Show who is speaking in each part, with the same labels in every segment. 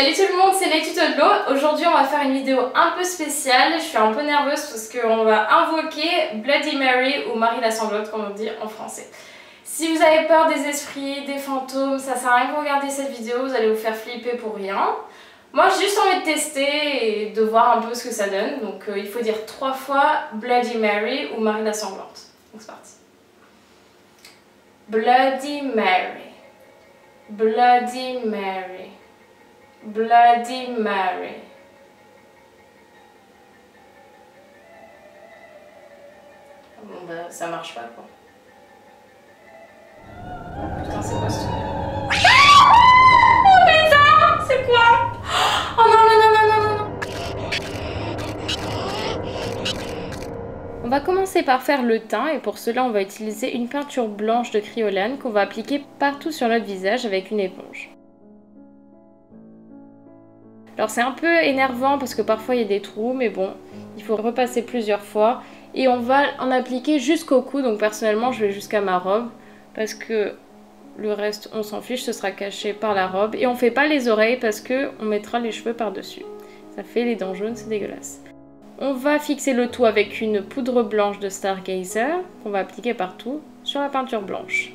Speaker 1: Salut tout le monde, c'est les tutos de l'eau. Aujourd'hui on va faire une vidéo un peu spéciale. Je suis un peu nerveuse parce qu'on va invoquer Bloody Mary ou Marie la sanglote comme on dit en français. Si vous avez peur des esprits, des fantômes, ça sert à rien que vous regardiez cette vidéo, vous allez vous faire flipper pour rien. Moi j'ai juste envie de tester et de voir un peu ce que ça donne. Donc il faut dire 3 fois Bloody Mary ou Marie la sanglante. Donc c'est parti. Bloody Mary. Bloody Mary. Bloody Mary. Bon bah ça marche pas quoi. Putain c'est quoi ce truc? Oh putain c'est quoi? Oh non non non non non non. On va commencer par faire le teint et pour cela on va utiliser une peinture blanche de Kryolan qu'on va appliquer partout sur notre visage avec une éponge. Alors c'est un peu énervant parce que parfois il y a des trous, mais bon, il faut repasser plusieurs fois. Et on va en appliquer jusqu'au cou, donc personnellement je vais jusqu'à ma robe. Parce que le reste on s'en fiche, ce sera caché par la robe. Et on fait pas les oreilles parce qu'on mettra les cheveux par-dessus. Ça fait les dents jaunes, c'est dégueulasse. On va fixer le tout avec une poudre blanche de Stargazer qu'on va appliquer partout sur la peinture blanche.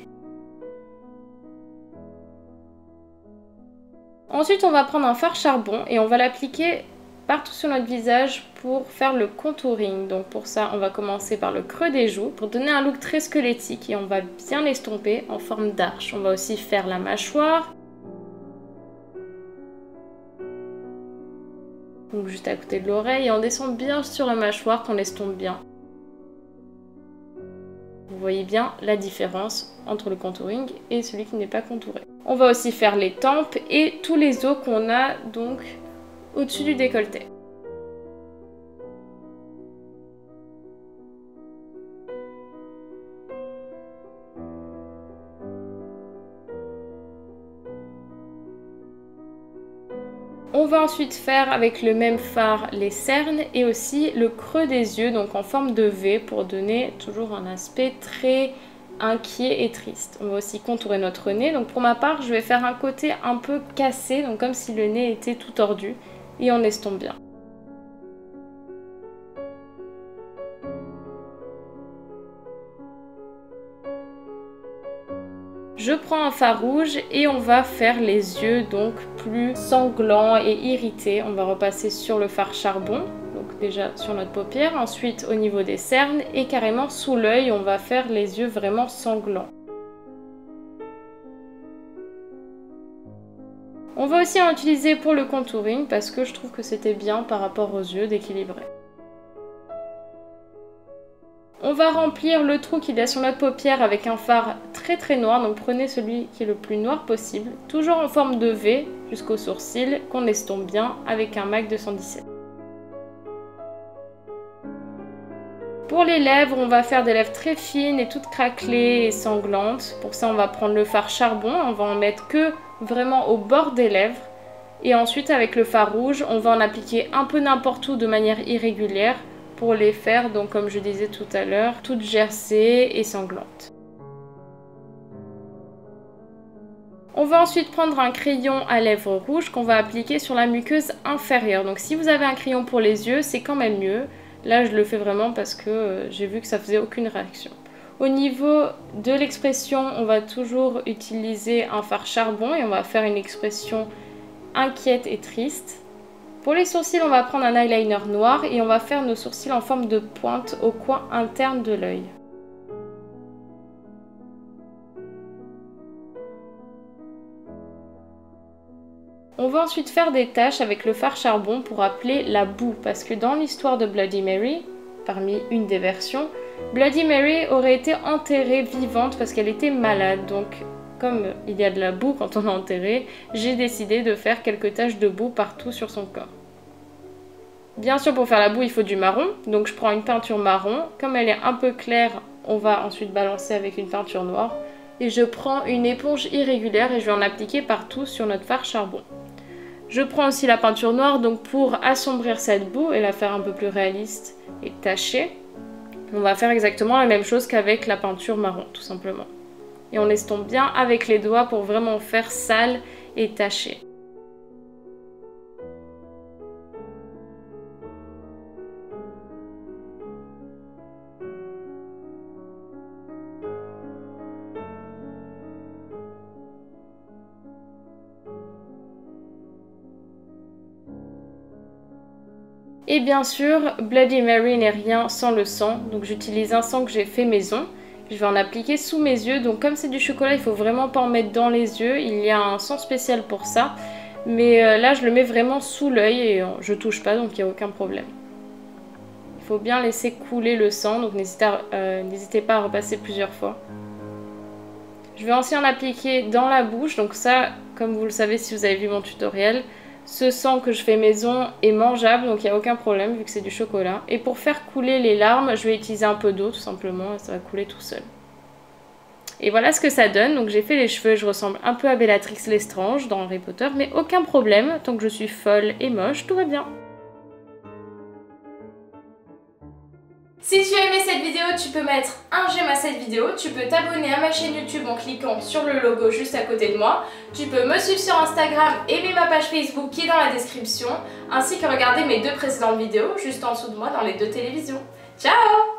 Speaker 1: Ensuite, on va prendre un fard charbon et on va l'appliquer partout sur notre visage pour faire le contouring. Donc pour ça, on va commencer par le creux des joues pour donner un look très squelettique et on va bien l'estomper en forme d'arche. On va aussi faire la mâchoire. Donc juste à côté de l'oreille et on descend bien sur la mâchoire qu'on l'estompe bien. Vous voyez bien la différence entre le contouring et celui qui n'est pas contouré. On va aussi faire les tempes et tous les os qu'on a donc au-dessus du décolleté. On va ensuite faire avec le même fard les cernes et aussi le creux des yeux, donc en forme de V pour donner toujours un aspect très inquiet et triste. On va aussi contourer notre nez. Donc pour ma part, je vais faire un côté un peu cassé, donc comme si le nez était tout tordu et on estompe bien. Je prends un fard rouge et on va faire les yeux donc plus sanglants et irrités. On va repasser sur le fard charbon, donc déjà sur notre paupière, ensuite au niveau des cernes et carrément sous l'œil, on va faire les yeux vraiment sanglants. On va aussi en utiliser pour le contouring parce que je trouve que c'était bien par rapport aux yeux d'équilibrer. On va remplir le trou qu'il y a sur notre paupière avec un fard très noir, donc prenez celui qui est le plus noir possible, toujours en forme de V jusqu'au sourcil qu'on estompe bien avec un MAC 217. Pour les lèvres, on va faire des lèvres très fines et toutes craquelées et sanglantes. Pour ça, on va prendre le fard charbon, on va en mettre que vraiment au bord des lèvres. Et ensuite, avec le fard rouge, on va en appliquer un peu n'importe où de manière irrégulière pour les faire, donc comme je disais tout à l'heure, toutes gercées et sanglantes. On va ensuite prendre un crayon à lèvres rouges qu'on va appliquer sur la muqueuse inférieure. Donc si vous avez un crayon pour les yeux, c'est quand même mieux. Là, je le fais vraiment parce que j'ai vu que ça faisait aucune réaction. Au niveau de l'expression, on va toujours utiliser un fard charbon et on va faire une expression inquiète et triste. Pour les sourcils, on va prendre un eyeliner noir et on va faire nos sourcils en forme de pointe au coin interne de l'œil. On va ensuite faire des taches avec le fard charbon pour appeler la boue, parce que dans l'histoire de Bloody Mary, parmi une des versions, Bloody Mary aurait été enterrée vivante parce qu'elle était malade. Donc, comme il y a de la boue quand on est enterré, j'ai décidé de faire quelques taches de boue partout sur son corps. Bien sûr, pour faire la boue, il faut du marron, donc je prends une peinture marron. Comme elle est un peu claire, on va ensuite balancer avec une peinture noire. Et je prends une éponge irrégulière et je vais en appliquer partout sur notre fard charbon. Je prends aussi la peinture noire donc pour assombrir cette boue et la faire un peu plus réaliste et tachée. On va faire exactement la même chose qu'avec la peinture marron, tout simplement. Et on estompe bien avec les doigts pour vraiment faire sale et taché. Et bien sûr, Bloody Mary n'est rien sans le sang, donc j'utilise un sang que j'ai fait maison. Je vais en appliquer sous mes yeux, donc comme c'est du chocolat, il faut vraiment pas en mettre dans les yeux, il y a un sang spécial pour ça. Mais là, je le mets vraiment sous l'œil et je touche pas, donc il n'y a aucun problème. Il faut bien laisser couler le sang, donc n'hésitez pas à repasser plusieurs fois. Je vais aussi en appliquer dans la bouche, donc ça, comme vous le savez si vous avez vu mon tutoriel, ce sang que je fais maison est mangeable, donc il n'y a aucun problème vu que c'est du chocolat. Et pour faire couler les larmes, je vais utiliser un peu d'eau tout simplement et ça va couler tout seul. Et voilà ce que ça donne, donc j'ai fait les cheveux, je ressemble un peu à Bellatrix Lestrange dans Harry Potter, mais aucun problème, tant que je suis folle et moche, tout va bien. Si tu as aimé cette vidéo, tu peux mettre un j'aime à cette vidéo, tu peux t'abonner à ma chaîne YouTube en cliquant sur le logo juste à côté de moi, tu peux me suivre sur Instagram, aimer ma page Facebook qui est dans la description, ainsi que regarder mes 2 précédentes vidéos juste en dessous de moi dans les 2 télévisions. Ciao!